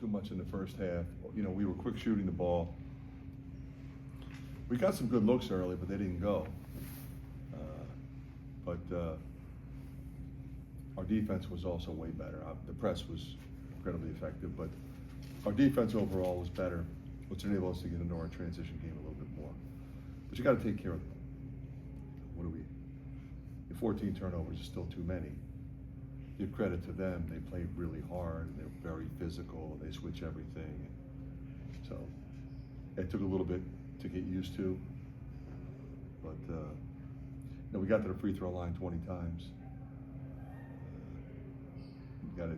too much in the first half. You know, we were quick shooting the ball. We got some good looks early, but they didn't go. Our defense was also way better. The press was incredibly effective, but our defense overall was better, which enabled us to get into our transition game a little bit more. But you got to take care of them. What do we? The 14 turnovers is still too many. Give credit to them. They played really hard, and they're very physical, and they switch everything. So it took a little bit to get used to, but you know, we got to the free throw line 20 times. You got to,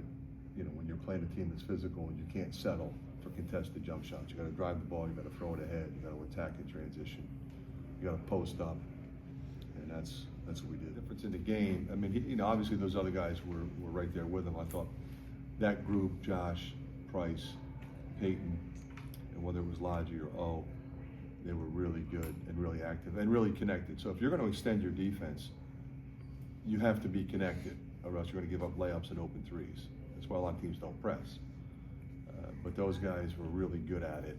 you know, when you're playing a team that's physical, and you can't settle for contested jump shots. You got to drive the ball. You got to throw it ahead. You got to attack in transition. You got to post up, and that's what we did. The difference in the game. I mean, you know, obviously those other guys were right there with him. I thought that group, Josh, Price, Peyton, and whether it was Lodgy or O, they were really good and really active and really connected. So if you're going to extend your defense, you have to be connected, or else you're going to give up layups and open threes. That's why a lot of teams don't press. But those guys were really good at it,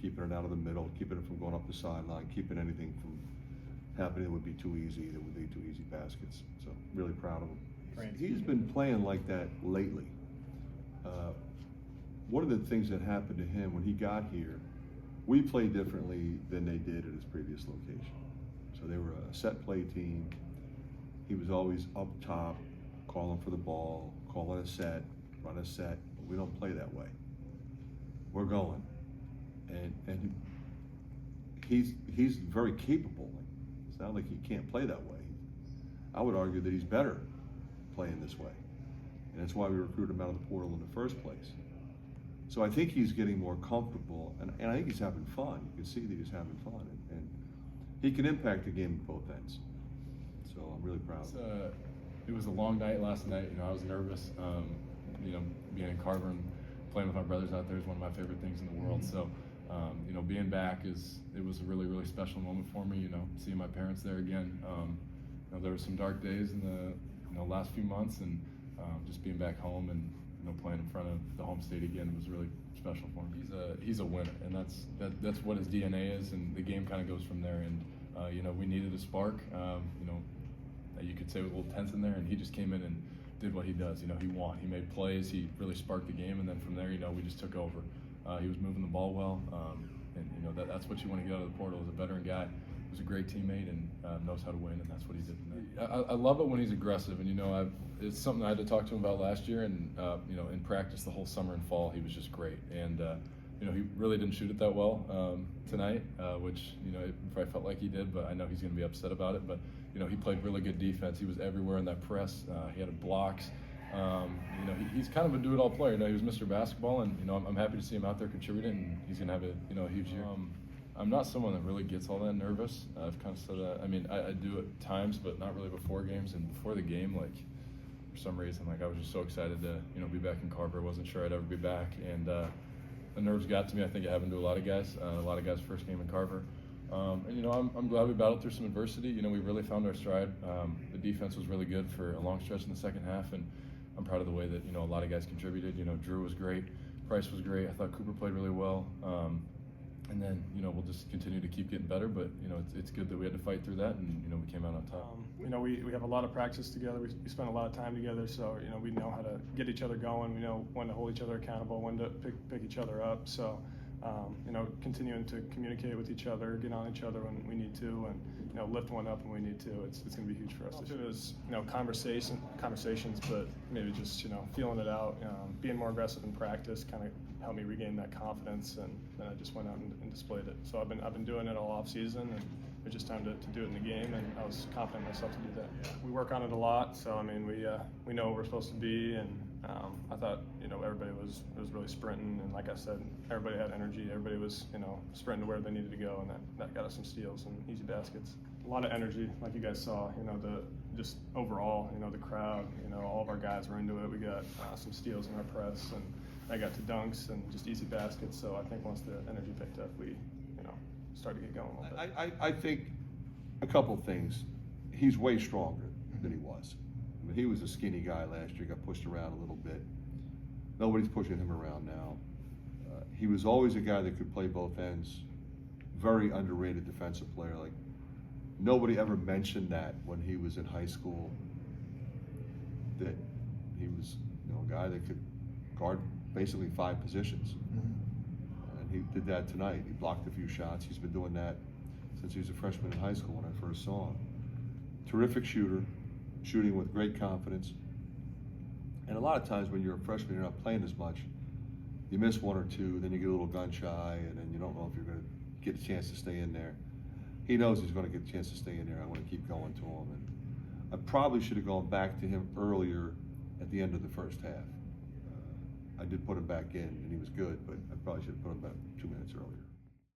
keeping it out of the middle, keeping it from going up the sideline, keeping anything from happening that would be too easy, that would lead to easy baskets. So really proud of him. He's been playing like that lately. One of the things that happened to him when he got here, we played differently than they did at his previous location. So they were a set play team. He was always up top, calling for the ball, calling a set, run a set. But we don't play that way. We're going, and he's very capable. It's not like he can't play that way. I would argue that he's better playing this way, and that's why we recruited him out of the portal in the first place. So I think he's getting more comfortable, and I think he's having fun. You can see that he's having fun, and he can impact the game at both ends. So I'm really proud. It was a long night last night. You know, I was nervous. You know, being in Carver and playing with my brothers out there is one of my favorite things in the world. So, you know, being back it was a really, really special moment for me. You know, seeing my parents there again. You know, there were some dark days in the last few months, and just being back home and playing in front of the home state again was really special for him. He's a winner, and that's what his DNA is, and the game kind of goes from there. And you know, we needed a spark. You know, you could say with a little tense in there, and he just came in and did what he does. You know, he won. He made plays. He really sparked the game, and then from there, you know, we just took over. He was moving the ball well, and you know that's what you want to get out of the portal. As a veteran guy, who's a great teammate and knows how to win, and that's what he did from there. I love it when he's aggressive, and you know, it's something I had to talk to him about last year, and you know, in practice the whole summer and fall, he was just great, and you know, he really didn't shoot it that well tonight, which you know, it probably felt like he did, but I know he's going to be upset about it. But you know, he played really good defense. He was everywhere in that press. He had blocks. You know, he's kind of a do-it-all player. You know, he was Mr. Basketball, and you know, I'm happy to see him out there contributing, and he's going to have a huge year. I'm not someone that really gets all that nervous. I've kind of said that. I mean, I do at times, but not really before games. And before the game, like for some reason, like I was just so excited to be back in Carver. I wasn't sure I'd ever be back, and the nerves got to me. I think it happened to a lot of guys. A lot of guys' first game in Carver. And you know, I'm glad we battled through some adversity. You know, we really found our stride. The defense was really good for a long stretch in the second half, and I'm proud of the way that a lot of guys contributed. You know, Drew was great, Price was great. I thought Cooper played really well. And then, we'll just continue to keep getting better, but, it's good that we had to fight through that, and, we came out on top. We have a lot of practice together. We spend a lot of time together, so, we know how to get each other going. We know when to hold each other accountable, when to pick each other up. So, continuing to communicate with each other, get on each other when we need to, and, lift one up when we need to. It's going to be huge for us. It was, conversations, but maybe just, feeling it out, being more aggressive in practice kind of helped me regain that confidence, and then I just went out and displayed it. So I've been doing it all off season, and it was just time to do it in the game, and I was confident in myself to do that. Yeah. We work on it a lot, so I mean we know where we're supposed to be, and I thought everybody was really sprinting, and like I said, everybody had energy. Everybody was sprinting to where they needed to go, and that got us some steals and easy baskets. A lot of energy, like you guys saw. Just overall, the crowd. All of our guys were into it. We got some steals in our press, and I got to dunks and just easy baskets. So I think once the energy picked up, we started to get going a little bit. I think a couple things. He's way stronger than he was. I mean, he was a skinny guy last year. Got pushed around a little bit. Nobody's pushing him around now. He was always a guy that could play both ends. Very underrated defensive player. Like, nobody ever mentioned that when he was in high school, that he was, a guy that could guard basically 5 positions. And he did that tonight. He blocked a few shots. He's been doing that since he was a freshman in high school when I first saw him. Terrific shooter, shooting with great confidence. And a lot of times when you're a freshman, you're not playing as much. You miss 1 or 2, then you get a little gun shy, and then you don't know if you're going to get a chance to stay in there. He knows he's going to get a chance to stay in there. I want to keep going to him. And I probably should have gone back to him earlier at the end of the first half. I did put him back in, and he was good, but I probably should have put him back 2 minutes earlier.